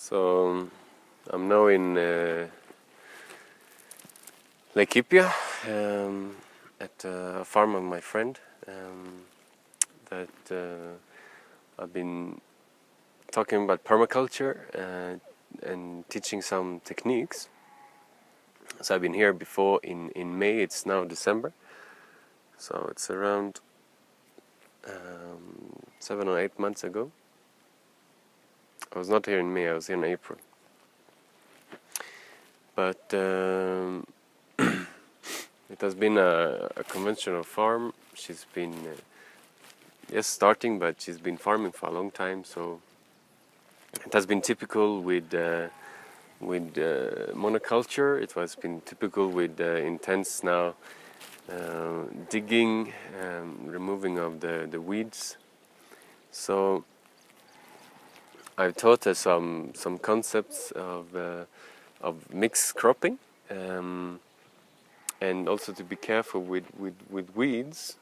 So I'm now in Laikipia at a farm of my friend that I've been talking about permaculture and teaching some techniques. So I've been here before in May. It's now December, so it's around 7 or 8 months ago. I was not here in May, I was here in April. But it has been a conventional farm. She's been, starting, but she's been farming for a long time. So it has been typical with monoculture. It has been typical with intense now digging, removing of the weeds. So I've taught her some concepts of mixed cropping, and also to be careful with weeds,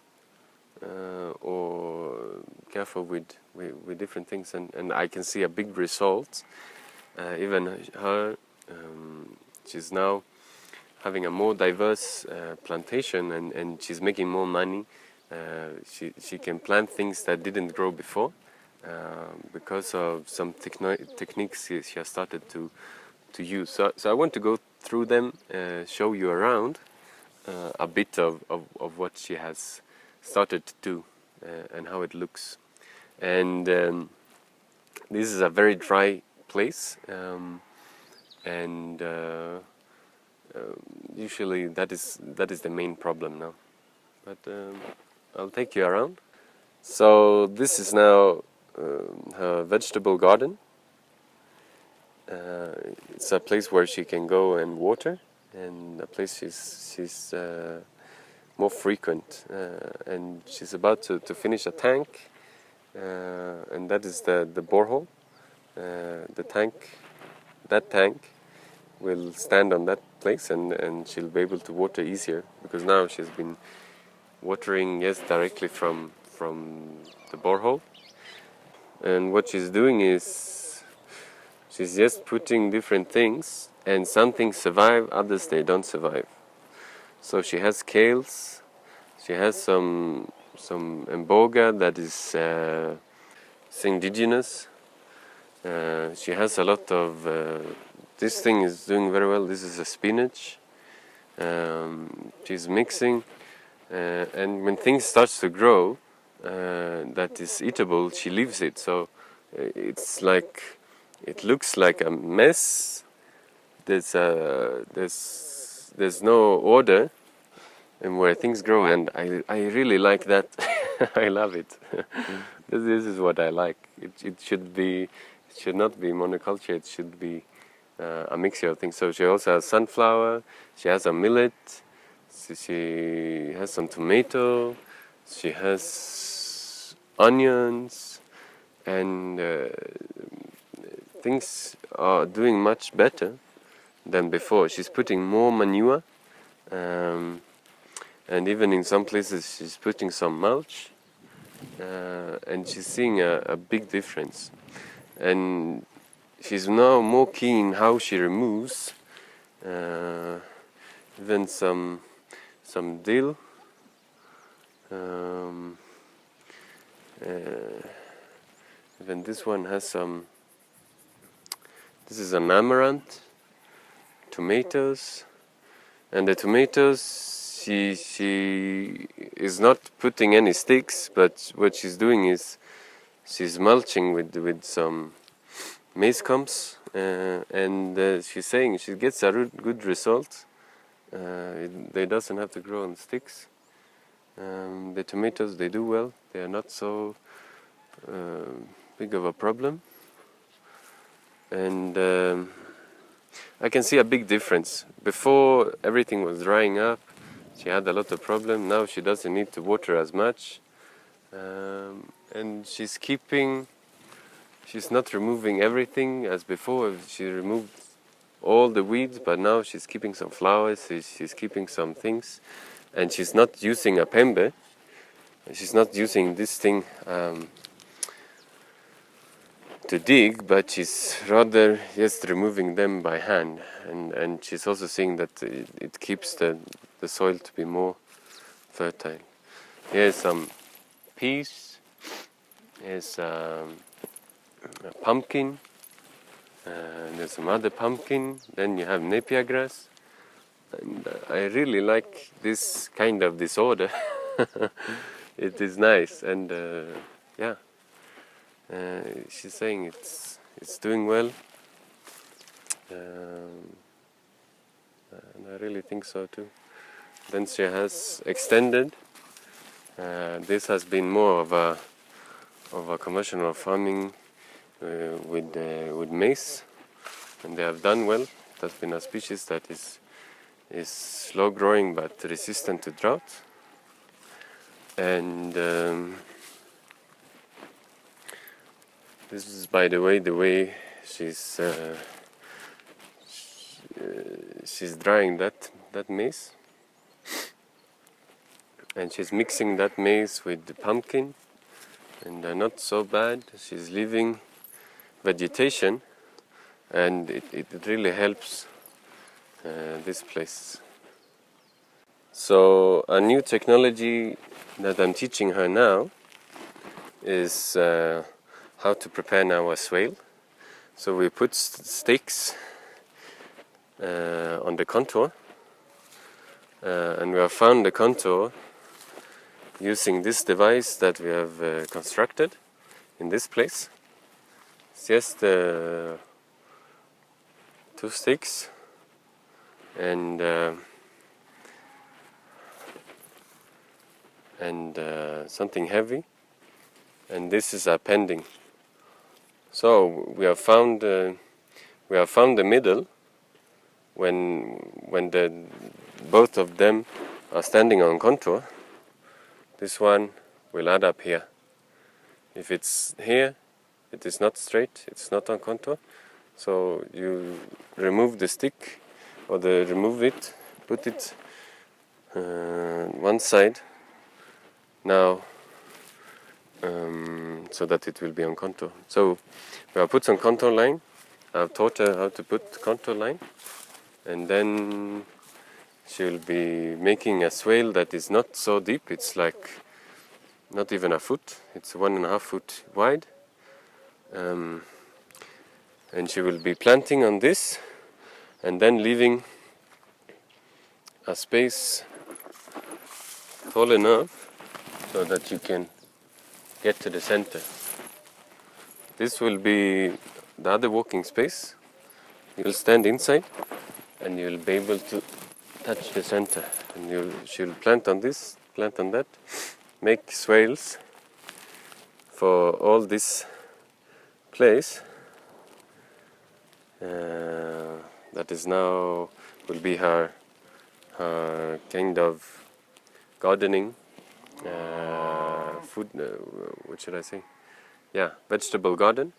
or careful with different things, and I can see a big result. Even her, she's now having a more diverse plantation, and she's making more money. She can plant things that didn't grow before because of some techniques she has started to use. So I want to go through them, show you around a bit of what she has started to do and how it looks. And this is a very dry place, and usually that is the main problem now. But I'll take you around. So this is now her vegetable garden. It's a place where she can go and water, and a place she's more frequent, and she's about to finish a tank, and that is the borehole. That tank will stand on that place, and she'll be able to water easier, because now she's been watering directly from the borehole. And what she's doing is she's just putting different things, and some things survive, others they don't survive. So she has kales, she has some emboga that is indigenous. She has a lot of this thing is doing very well. This is a spenach. She's mixing, and when things starts to grow that is eatable, she leaves it. So it's like, it looks like a mess. There's no order in where things grow, and I really like that. I love it. This is what I like. It should not be monoculture. It should be a mixture of things. So she also has sunflower. She has a millet. She has some tomato. She has onions, and things are doing much better than before. She's putting more manure, and even in some places she's putting some mulch, and she's seeing a big difference. And she's now more keen how she removes even some dill. Even this one has some. This is an Amarant, tomatoes, and the tomatoes she is not putting any sticks, but what she's doing is she's mulching with some maize combs, and she's saying she gets a good result. They doesn't have to grow on sticks. The tomatoes, they do well. They are not so big of a problem, and I can see a big difference. Before, everything was drying up. She had a lot of problem. Now she doesn't need to water as much, and she's not removing everything as before. She removed all the weeds, but now she's keeping some flowers. She's keeping some things, and she's not using a pembe. She's not using this thing. to dig, but she's rather just removing them by hand, and she's also seeing that it keeps the soil to be more fertile. Here's some peas, here's a pumpkin, there's some other pumpkin, then you have napia grass, and I really like this kind of disorder. It is nice, and yeah, she's saying it's doing well, and I really think so too. Then she has extended. This has been more of a conventional farming with maize, and they have done well. That's been a species that is slow growing but resistant to drought. And this is, by the way she's drying that maize, and she's mixing that maize with the pumpkin, and they're not so bad. She's leaving vegetation, and it really helps this place. So a new technology that I'm teaching her now is how to prepare now a swale. So we put sticks on the contour, and we have found the contour using this device that we have constructed in this place. It's just 2 sticks and something heavy, and this is a pending. So we have found the middle when both of them are standing on contour. This one will add up here. If it's here, it is not straight, it's not on contour. So you remove the stick, or remove it, put it one side now, so that it will be on contour. So we have put some contour line. I've taught her how to put contour line, and then she'll be making a swale that is not so deep. It's like not even a foot. It's 1.5 foot wide, and she will be planting on this, and then leaving a space tall enough so that you can get to the center. This will be the other walking space. You'll stand inside, and you'll be able to touch the center, and she'll plant on this, plant on that, make swales for all this place. That is now will be her kind of gardening, food. What should I say? Yeah, vegetable garden.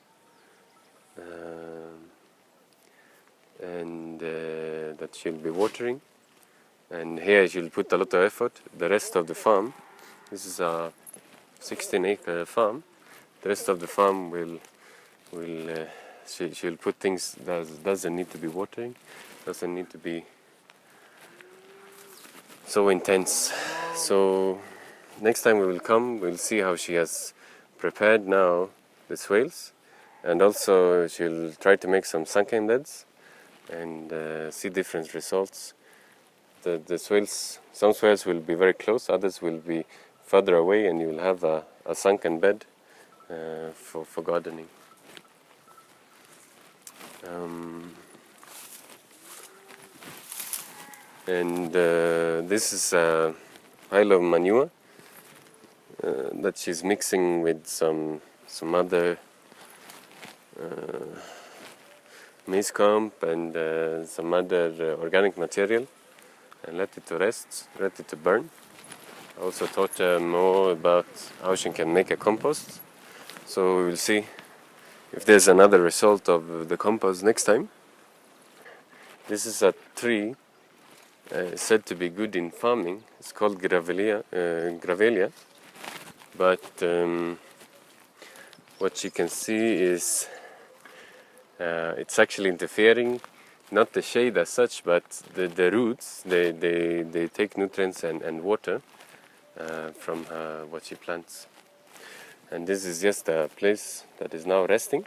And that she'll be watering, and here she'll put a lot of effort. The rest of the farm, this is a 16-acre farm. The rest of the farm she'll put things that doesn't need to be watering, doesn't need to be so intense. So next time we will come, we'll see how she has prepared now the swales, and also she'll try to make some sunken beds and see different results. The swales, some swales will be very close, others will be further away, and you will have a sunken bed for gardening. And this is a pile of manure that she's mixing with some other maize comp and some other organic material, and let it to rest, ready to burn. I also taught her more about how she can make a compost, so we will see if there's another result of the compost next time. This is a tree said to be good in farming. It's called gravelia, but what you can see is It's actually interfering, not the shade as such, but the roots. They take nutrients and water from what she plants. And this is just a place that is now resting,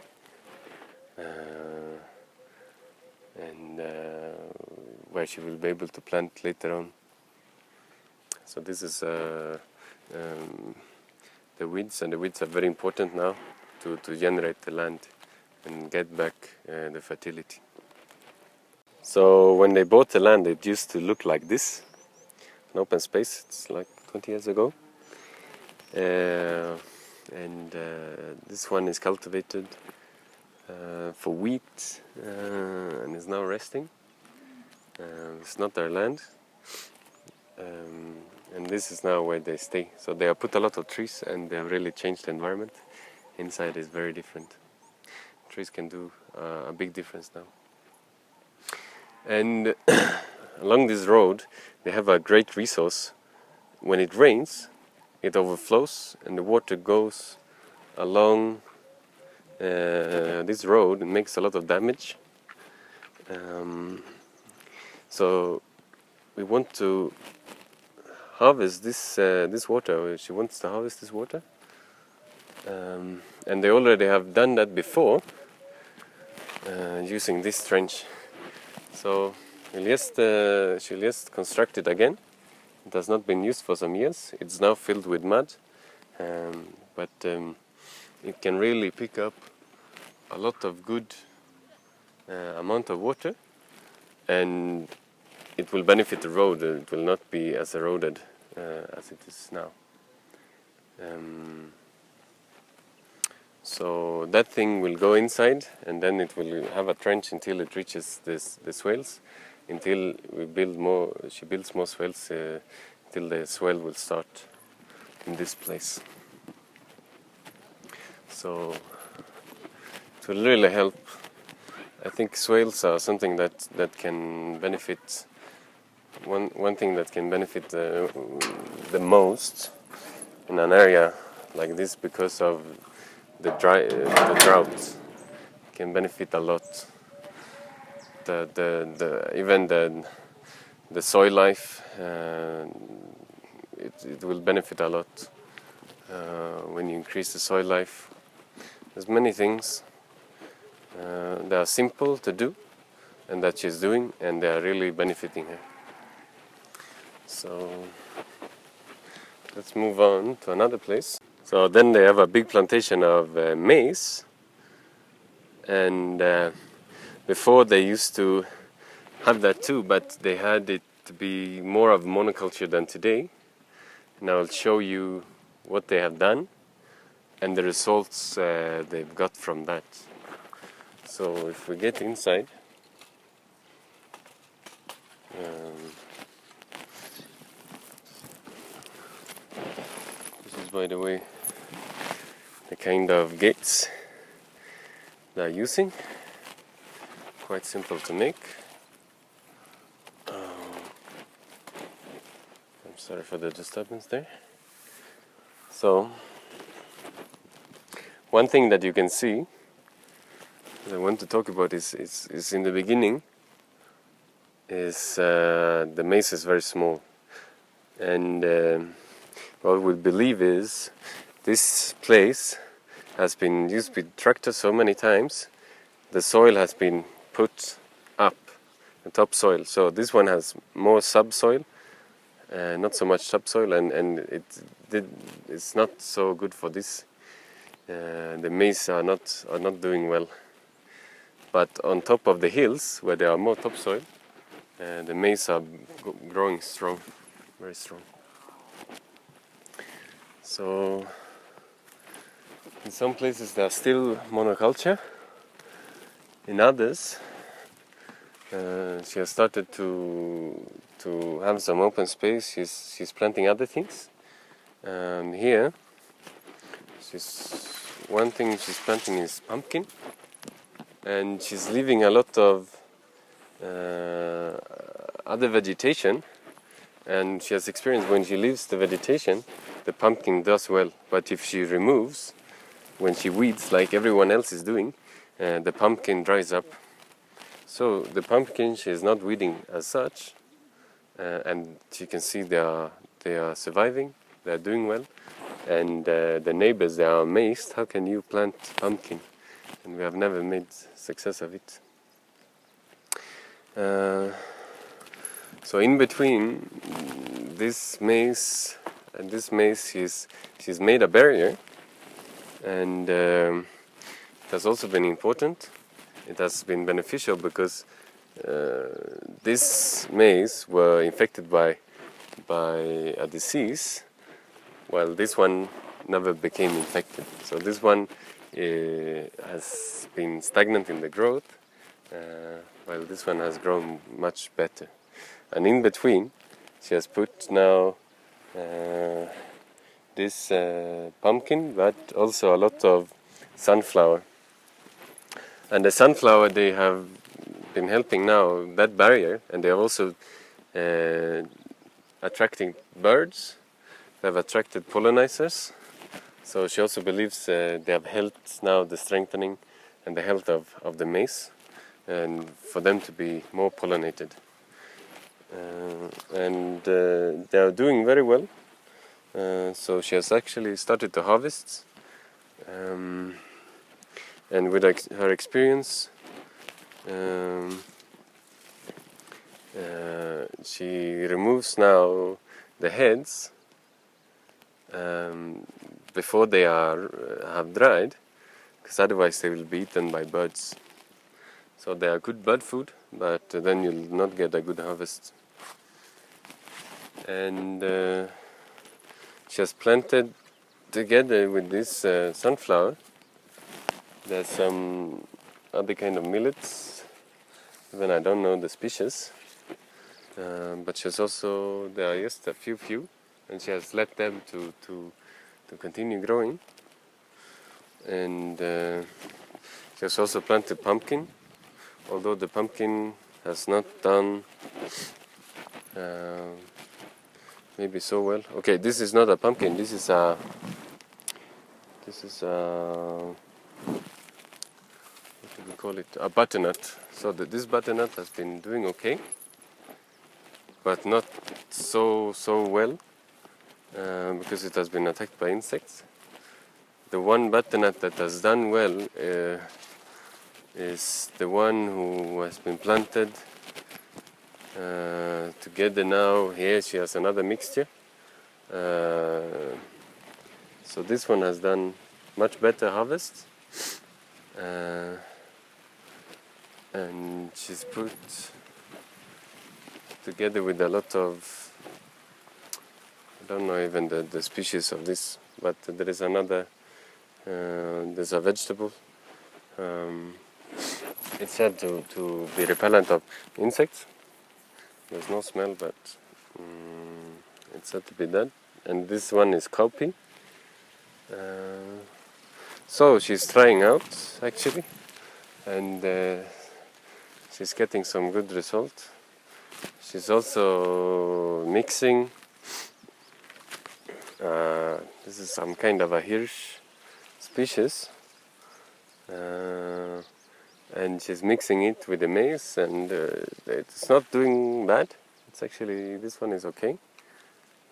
and where she will be able to plant later on. So this is the weeds, and the weeds are very important now to generate the land and get back the fertility. So when they bought the land, it used to look like this, an open space. It's like 20 years ago. And this one is cultivated for wheat and is now resting. It's not their land. And this is now where they stay. So they have put a lot of trees, and they have really changed the environment. Inside is very different. Trees can do a big difference now. And along this road, they have a great resource. When it rains, it overflows, and the water goes along this road and makes a lot of damage. So we want to harvest this water. She wants to harvest this water, and they already have done that before using this trench. So she'll just construct it again. It has not been used for some years. It's now filled with mud, but it can really pick up a lot of good amount of water, and it will benefit the road. It will not be as eroded as it is now. So that thing will go inside, and then it will have a trench until it reaches the swales, until we build more. She builds more swales till the swale will start in this place. So it will really help. I think swales are something that can benefit. One thing that can benefit the most in an area like this, because of the drought, can benefit a lot. Even the soil life, it will benefit a lot when you increase the soil life. There's many things that are simple to do, and that she's doing, and they are really benefiting her. So let's move on to another place. So then they have a big plantation of maize, and before they used to have that too, but they had it to be more of monoculture than today. And I'll show you what they have done and the results they've got from that. So if we get inside, this is, by the way, the kind of gates they're using. Quite simple to make. I'm sorry for the disturbance there. So one thing that you can see that I want to talk about is in the beginning is the maize is very small, and what we believe is this place has been used with tractors so many times, the soil has been put up, the topsoil. So this one has more subsoil, not so much topsoil, and it's not so good for this. The maize are not doing well. But on top of the hills, where there are more topsoil, the maize are growing strong, very strong. So in some places there are still monoculture. In others, she has started to have some open space. She's planting other things. Here, one thing she's planting is pumpkin, and she's leaving a lot of other vegetation. And she has experienced when she leaves the vegetation, the pumpkin does well. But if she removes, when she weeds like everyone else is doing, the pumpkin dries up. So the pumpkin, she is not weeding as such, and you can see they are surviving, they are doing well, and the neighbors, they are amazed, how can you plant pumpkin? And we have never made success of it. So in between this maize and this maize, she's made a barrier, and it has also been important. It has been beneficial because this maize were infected by a disease, while this one never became infected. So this one has been stagnant in the growth, while this one has grown much better. And in between, she has put now this pumpkin, but also a lot of sunflower. And the sunflower, they have been helping now that barrier, and they are also attracting birds. They have attracted pollinizers. So she also believes they have helped now the strengthening and the health of the maize, and for them to be more pollinated. And they are doing very well. So she has actually started to harvest. And with her experience, she removes now the heads before they have dried, because otherwise they will be eaten by birds. So they are good bird food, but then you'll not get a good harvest. And she has planted together with this sunflower. There's some other kind of millets, even I don't know the species, but she's also, there are just a few, and she has let them to continue growing. And she has also planted pumpkin, although the pumpkin has not done maybe so well. Okay, this is not a pumpkin, this is a what do we call it? A butternut. So this butternut has been doing okay, but not so well, because it has been attacked by insects. The one butternut that has done well is the one who has been planted together now. Here she has another mixture. So this one has done much better harvest. And she's put together with a lot of, I don't know even the species of this, but there is another, there's a vegetable. It's said to be repellent of insects. There's no smell, but it's said to be that. And this one is cowpea. So she's trying out actually, and she's getting some good result. She's also mixing. This is some kind of a hirsch species, and she's mixing it with the maize, and it's not doing bad. It's actually, this one is okay.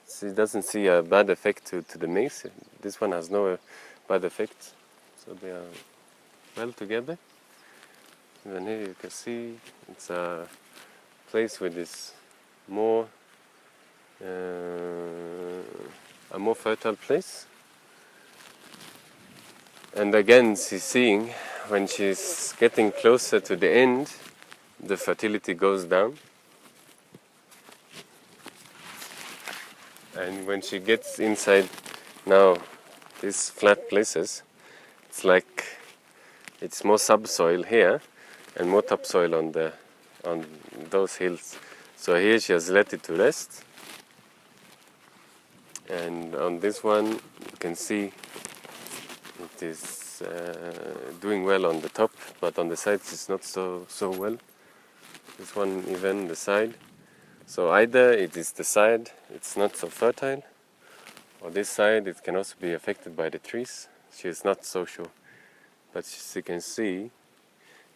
She doesn't see a bad effect to the maize. This one has no bad effect, so they are well together. Even here you can see it's a place with this a more fertile place. And again, she's seeing when she's getting closer to the end, the fertility goes down. And when she gets inside now these flat places, it's like it's more subsoil here and more topsoil on those hills. So here she has let it to rest, and on this one you can see it is doing well on the top, but on the sides it's not so well. This one even the side. So either it is the side, it's not so fertile, or this side it can also be affected by the trees. She is not so sure, but as you can see,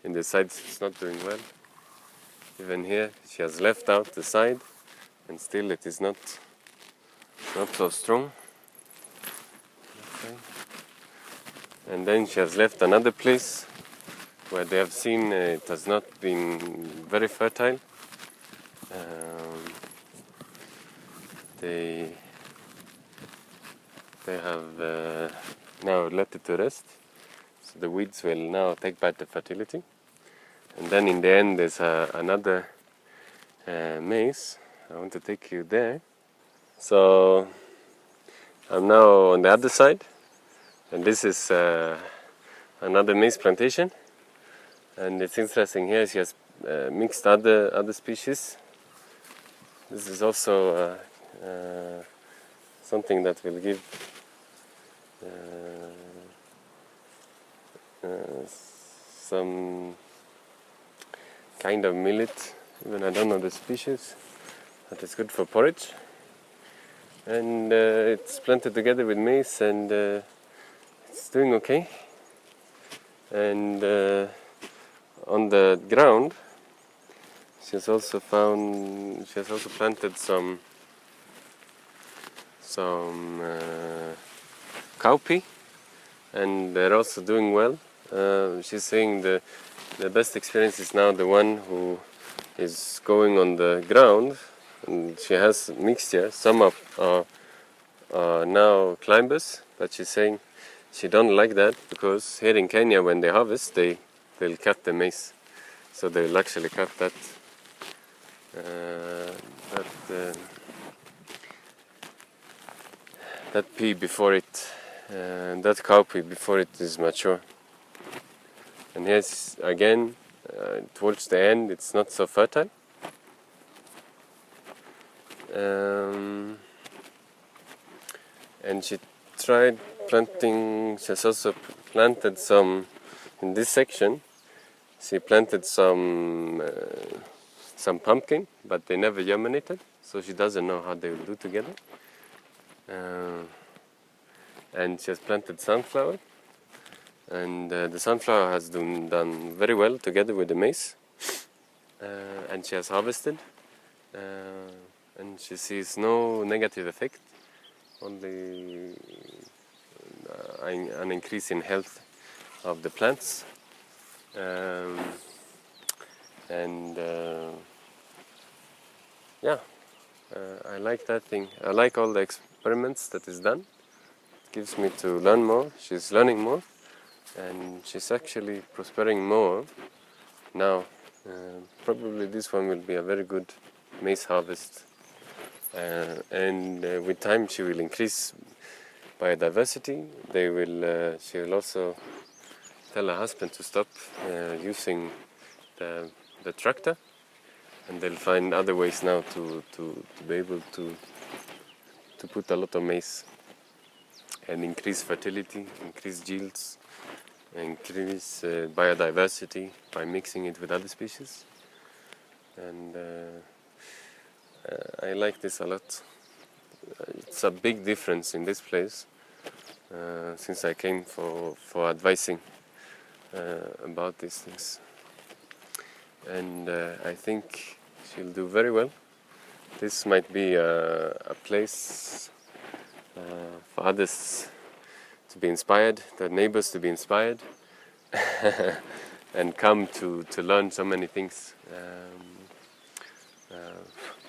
in the sides it's not doing well. Even here she has left out the side, and still it is not so strong. Okay. And then she has left another place where they have seen it has not been very fertile. They have now let it to rest, so the weeds will now take back the fertility. And then in the end there's another maize. I want to take you there. So I'm now on the other side, and this is another maize plantation. And it's interesting here, she has mixed other species. This is also something that will give some kind of millet, even I don't know the species, but it's good for porridge. And it's planted together with maize, and it's doing okay. And on the ground she has also planted some cowpea, and they're also doing well. She's saying the best experience is now the one who is going on the ground, and she has mixture. Some are now climbers, but she's saying she don't like that, because here in Kenya when they harvest they'll cut the maize, so they'll actually cut that pea before it, that cowpea before it is mature. And here's again, towards the end it's not so fertile. And she tried planting, she has also planted some, in this section, she planted some pumpkin, but they never germinated, so she doesn't know how they will do together. And she has planted sunflower, and the sunflower has done very well together with the maize, and she has harvested, and she sees no negative effect, only an increase in health of the plants. I like that thing. I like all the experiments that is done. It gives me to learn more. She's learning more, and she's actually prospering more now. Probably this one will be a very good maize harvest, and with time she will increase biodiversity. She will also tell her husband to stop using the tractor, and they'll find other ways now to be able to put a lot of maize and increase fertility, increase yields, increase biodiversity by mixing it with other species. And I like this a lot. It's a big difference in this place since I came for advising about these things. And I think she'll do very well. This might be a place for others to be inspired, the neighbors to be inspired, and come to learn so many things,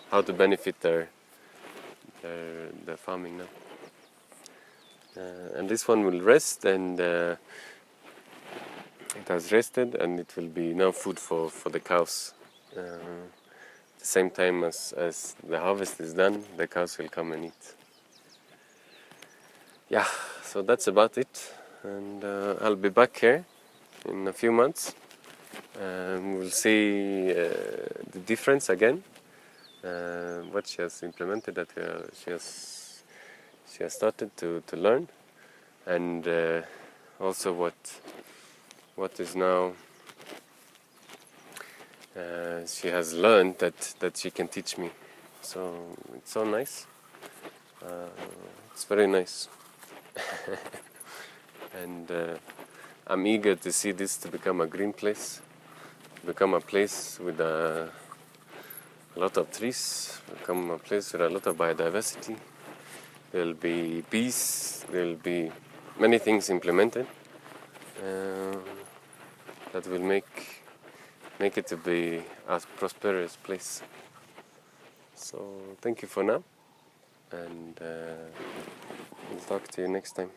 how to benefit their farming now. And this one will rest, and it has rested, and it will be now food for the cows. At the same time as the harvest is done, the cows will come and eat. Yeah, so that's about it, and I'll be back here in a few months. We'll see the difference again, what she has implemented, that she has started to learn, and also what is now she has learned that she can teach me. So it's so nice. It's very nice. And I'm eager to see this to become a green place, become a place with a lot of trees, become a place with a lot of biodiversity. There'll be bees, there'll be many things implemented that will make it to be a prosperous place. So thank you for now, and we'll talk to you next time.